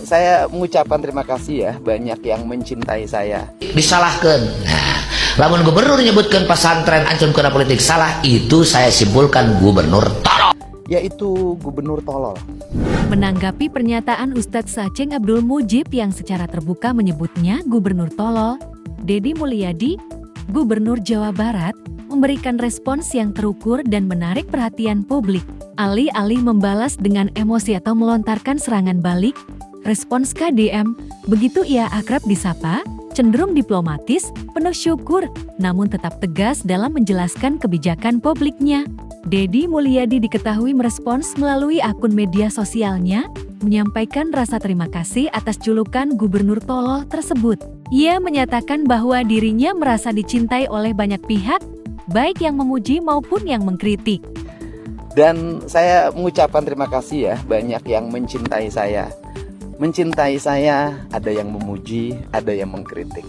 Saya mengucapkan terima kasih ya, banyak yang mencintai saya. Disalahkan. Nah, lamun gubernur nyebutkan pesantren ancam kena politik salah, itu saya simpulkan gubernur tolol. Yaitu gubernur tolol. Menanggapi pernyataan Ustadz Saceng Abdul Mujib yang secara terbuka menyebutnya gubernur tolol, Deddy Mulyadi, Gubernur Jawa Barat, memberikan respons yang terukur dan menarik perhatian publik. Alih-alih membalas dengan emosi atau melontarkan serangan balik, respons KDM, begitu ia akrab disapa, cenderung diplomatis, penuh syukur, namun tetap tegas dalam menjelaskan kebijakan publiknya. Deddy Mulyadi diketahui merespons melalui akun media sosialnya, menyampaikan rasa terima kasih atas julukan Gubernur Tolol tersebut. Ia menyatakan bahwa dirinya merasa dicintai oleh banyak pihak, baik yang memuji maupun yang mengkritik. Dan saya mengucapkan terima kasih ya, banyak yang mencintai saya. Mencintai saya, ada yang memuji, ada yang mengkritik.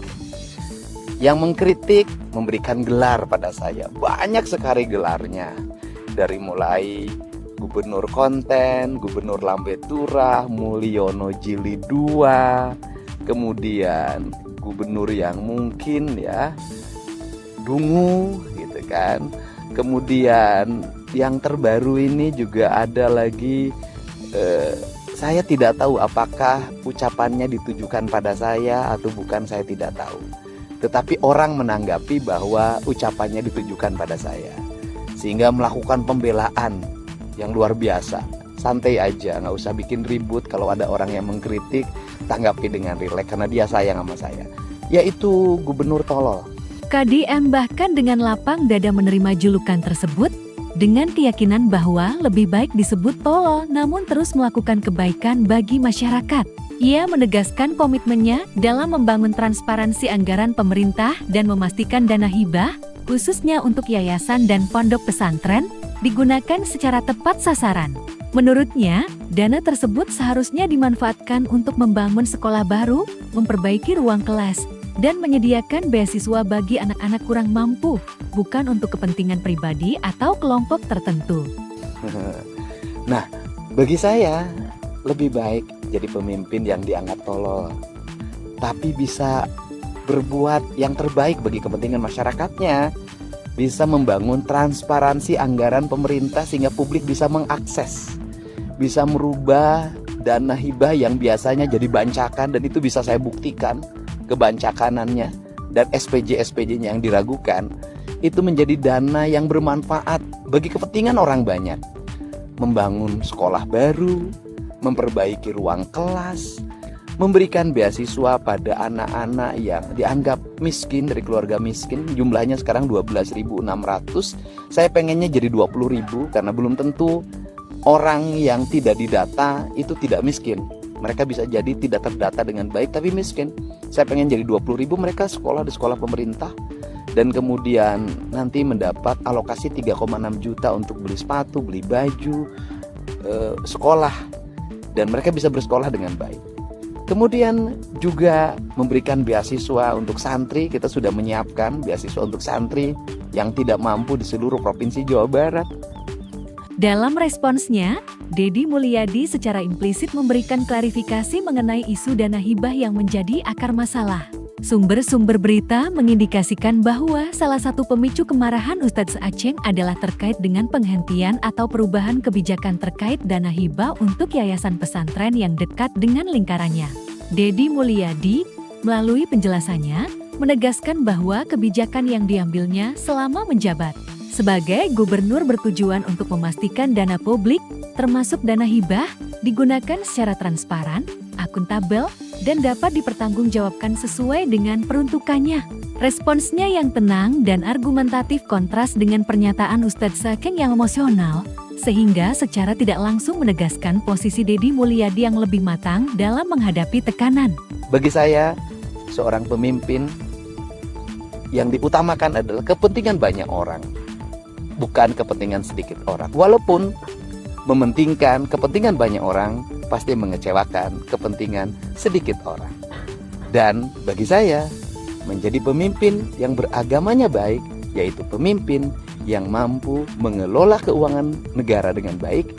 Yang mengkritik memberikan gelar pada saya, banyak sekali gelarnya. Dari mulai Gubernur Konten, Gubernur Lambe Turah, Mulyono Jilid 2, kemudian Gubernur yang mungkin ya dungu gitu kan. Kemudian yang terbaru ini juga ada lagi, saya tidak tahu apakah ucapannya ditujukan pada saya atau bukan, saya tidak tahu. Tetapi orang menanggapi bahwa ucapannya ditujukan pada saya, sehingga melakukan pembelaan yang luar biasa. Santai aja, nggak usah bikin ribut. Kalau ada orang yang mengkritik, tanggapi dengan rileks karena dia sayang sama saya. Yaitu gubernur tolol. KDM bahkan dengan lapang dada menerima julukan tersebut, dengan keyakinan bahwa lebih baik disebut tolol namun terus melakukan kebaikan bagi masyarakat. Ia menegaskan komitmennya dalam membangun transparansi anggaran pemerintah dan memastikan dana hibah, khususnya untuk yayasan dan pondok pesantren, digunakan secara tepat sasaran. Menurutnya, dana tersebut seharusnya dimanfaatkan untuk membangun sekolah baru, memperbaiki ruang kelas, dan menyediakan beasiswa bagi anak-anak kurang mampu, bukan untuk kepentingan pribadi atau kelompok tertentu. Nah, bagi saya lebih baik jadi pemimpin yang dianggap tolol, tapi bisa berbuat yang terbaik bagi kepentingan masyarakatnya, bisa membangun transparansi anggaran pemerintah sehingga publik bisa mengakses, bisa merubah dana hibah yang biasanya jadi bancakan, dan itu bisa saya buktikan kebancakanannya, dan SPJ-SPJ-nya yang diragukan itu menjadi dana yang bermanfaat bagi kepentingan orang banyak. Membangun sekolah baru, memperbaiki ruang kelas, memberikan beasiswa pada anak-anak yang dianggap miskin, dari keluarga miskin. Jumlahnya sekarang 12.600. Saya pengennya jadi 20.000 karena belum tentu orang yang tidak didata itu tidak miskin. Mereka bisa jadi tidak terdata dengan baik tapi miskin. Saya pengen jadi 20.000 mereka sekolah di sekolah pemerintah, dan kemudian nanti mendapat alokasi 3,6 juta untuk beli sepatu, beli baju, sekolah, dan mereka bisa bersekolah dengan baik. Kemudian juga memberikan beasiswa untuk santri. Kita sudah menyiapkan beasiswa untuk santri yang tidak mampu di seluruh provinsi Jawa Barat. Dalam responsnya, Deddy Mulyadi secara implisit memberikan klarifikasi mengenai isu dana hibah yang menjadi akar masalah. Sumber-sumber berita mengindikasikan bahwa salah satu pemicu kemarahan Ustadz Saceng adalah terkait dengan penghentian atau perubahan kebijakan terkait dana hibah untuk yayasan pesantren yang dekat dengan lingkarannya. Deddy Mulyadi, melalui penjelasannya, menegaskan bahwa kebijakan yang diambilnya selama menjabat sebagai gubernur bertujuan untuk memastikan dana publik, termasuk dana hibah, digunakan secara transparan, akuntabel, dan dapat dipertanggungjawabkan sesuai dengan peruntukannya. Responsnya yang tenang dan argumentatif kontras dengan pernyataan Ustadz Saceng yang emosional, sehingga secara tidak langsung menegaskan posisi Deddy Mulyadi yang lebih matang dalam menghadapi tekanan. Bagi saya, seorang pemimpin yang diutamakan adalah kepentingan banyak orang, bukan kepentingan sedikit orang. Walaupun mementingkan kepentingan banyak orang, pasti mengecewakan kepentingan sedikit orang. Dan bagi saya, menjadi pemimpin yang beragamanya baik, yaitu pemimpin yang mampu mengelola keuangan negara dengan baik,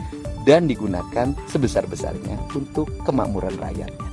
dan digunakan sebesar-besarnya untuk kemakmuran rakyatnya.